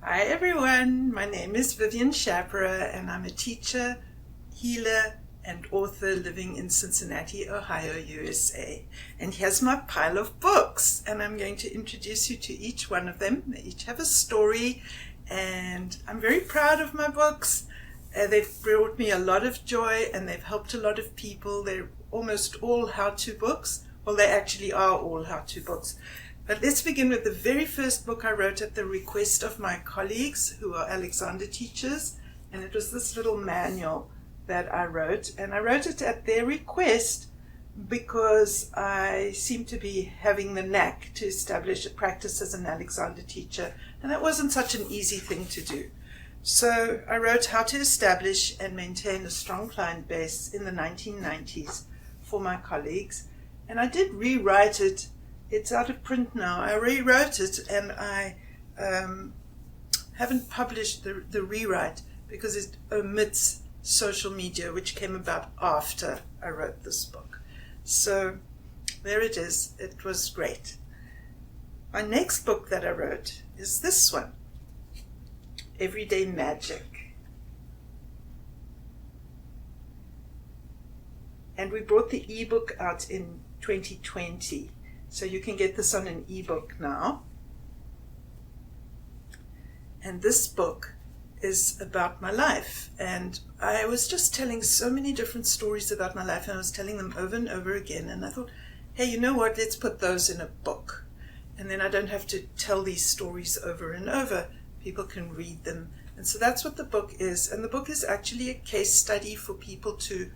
Hi everyone, my name is Vivien Schapera and I'm a teacher, healer and author living in Cincinnati, Ohio, USA. And here's my pile of books and I'm going to introduce you to each one of them. They each have a story and I'm very proud of my books. They've brought me a lot of joy and they've helped a lot of people. They're almost all how-to books. Well, they actually are all how-to books. But let's begin with the very first book I wrote at the request of my colleagues who are Alexander teachers. And it was this little manual that I wrote. And I wrote it at their request because I seem to be having the knack to establish a practice as an Alexander teacher. And that wasn't such an easy thing to do. So I wrote How to Establish and Maintain a Strong Client Base in the 1990s for my colleagues. And I did rewrite it. It's out of print now. I rewrote it and I haven't published the rewrite because it omits social media, which came about after I wrote this book. So there it is. It was great. My next book that I wrote is this one, Everyday Magic. And we brought the ebook out in 2020. So you can get this on an ebook now. And this book is about my life. And I was just telling so many different stories about my life and I was telling them over and over again. And I thought, hey, you know what? Let's put those in a book. And then I don't have to tell these stories over and over. People can read them. And so that's what the book is. And the book is actually a case study for people to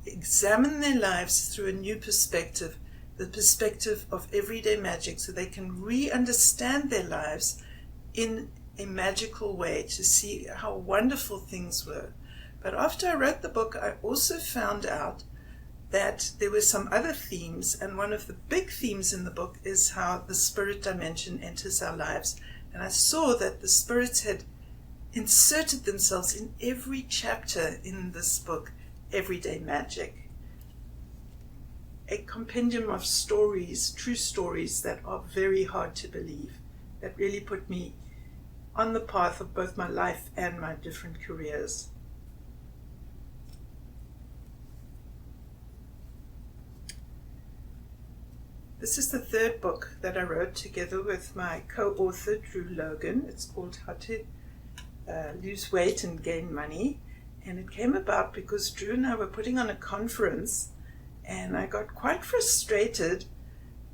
examine their lives through a new perspective. The perspective of everyday magic, so they can re-understand their lives in a magical way to see how wonderful things were. But after I wrote the book, I also found out that there were some other themes, and one of the big themes in the book is how the spirit dimension enters our lives. And I saw that the spirits had inserted themselves in every chapter in this book, Everyday Magic. A compendium of stories, true stories that are very hard to believe, that really put me on the path of both my life and my different careers. This is the third book that I wrote together with my co-author, Drew Logan. It's called How to Lose Weight and Gain Money. And it came about because Drew and I were putting on a conference and I got quite frustrated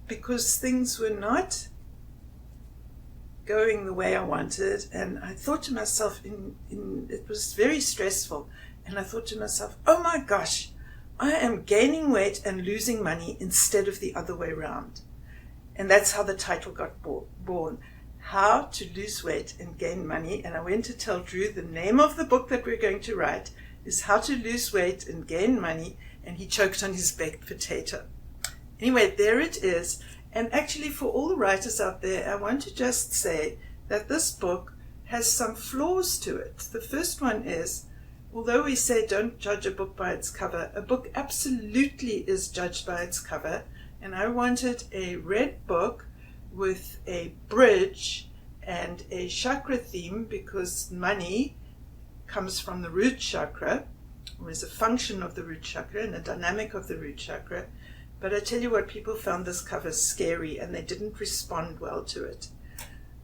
because things were not going the way I wanted. And I thought to myself, it was very stressful. And I thought to myself, oh my gosh, I am gaining weight and losing money instead of the other way around. And that's how the title got born. How to Lose Weight and Gain Money. And I went to tell Drew the name of the book that we're going to write is How to Lose Weight and Gain Money. And he choked on his baked potato. Anyway, there it is. And actually, for all the writers out there, I want to just say that this book has some flaws to it. The first one is, although we say don't judge a book by its cover, a book absolutely is judged by its cover. And I wanted a red book with a bridge and a chakra theme because money comes from the root chakra. Was a function of the root chakra and a dynamic of the root chakra. But I tell you what, people found this cover scary and they didn't respond well to it.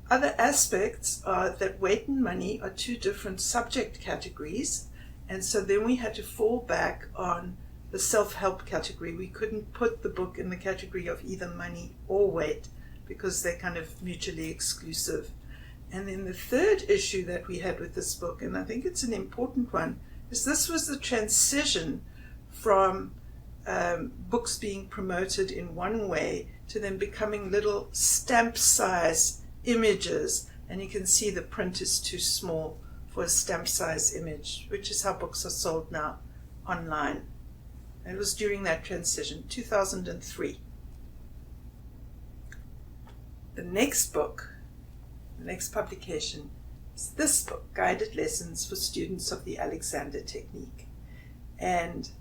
Other aspects are that weight and money are two different subject categories. And so then we had to fall back on the self-help category. We couldn't put the book in the category of either money or weight because they're kind of mutually exclusive. And then the third issue that we had with this book, and I think it's an important one, is this was the transition from books being promoted in one way to them becoming little stamp size images. And you can see the print is too small for a stamp size image, which is how books are sold now online. And it was during that transition, 2003. The next book, the next publication, is this book, Guided Lessons for Students of the Alexander Technique. And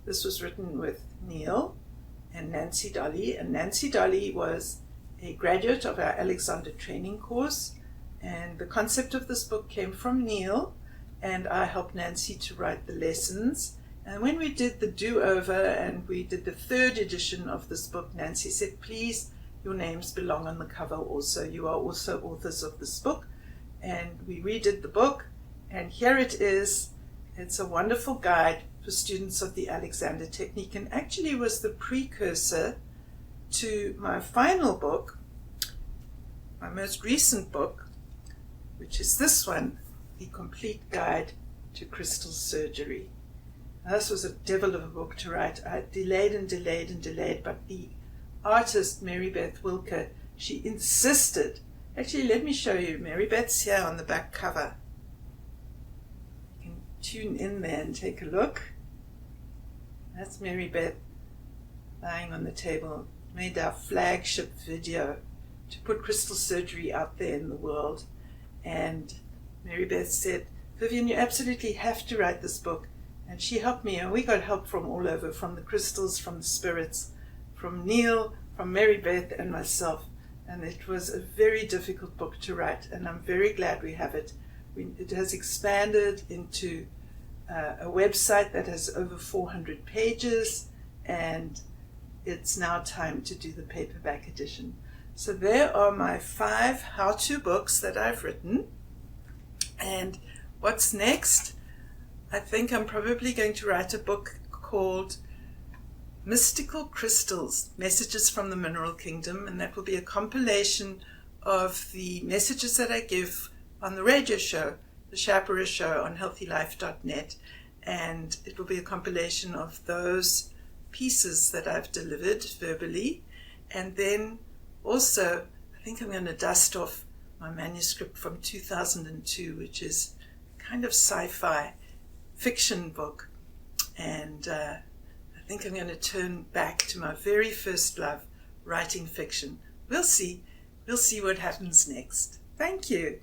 this was written with Neil and Nancy Dolly. And Nancy Dolly was a graduate of our Alexander training course And the concept of this book came from Neil, and I helped Nancy to write the lessons. And when we did the do-over and we did the third edition of this book, Nancy said, please, your names belong on the cover also. You are also authors of this book. And we redid the book, and here it is. It's a wonderful guide for students of the Alexander Technique, and actually was the precursor to my final book, my most recent book, which is this one, The Complete Guide to Crystal Surgery. Now, this was a devil of a book to write. I delayed and delayed and delayed, but the artist, Mary Beth Wilker, she insisted. Actually, let me show you. Mary Beth's here on the back cover. You can tune in there and take a look. That's Mary Beth lying on the table. Made our flagship video to put crystal surgery out there in the world. And Mary Beth said, Vivien, you absolutely have to write this book. And she helped me, and we got help from all over, from the crystals, from the spirits, from Neil, from Mary Beth and myself. And it was a very difficult book to write, and I'm very glad we have it. It has expanded into a website that has over 400 pages, and it's now time to do the paperback edition. So there are my 5 how-to books that I've written. And what's next? I think I'm probably going to write a book called Mystical Crystals, Messages from the Mineral Kingdom, and that will be a compilation of the messages that I give on the radio show, the Schapera show on healthylife.net, and it will be a compilation of those pieces that I've delivered verbally. And then also, I think I'm going to dust off my manuscript from 2002, which is kind of sci-fi fiction book, and I think I'm going to turn back to my very first love, writing fiction. We'll see what happens next. Thank you.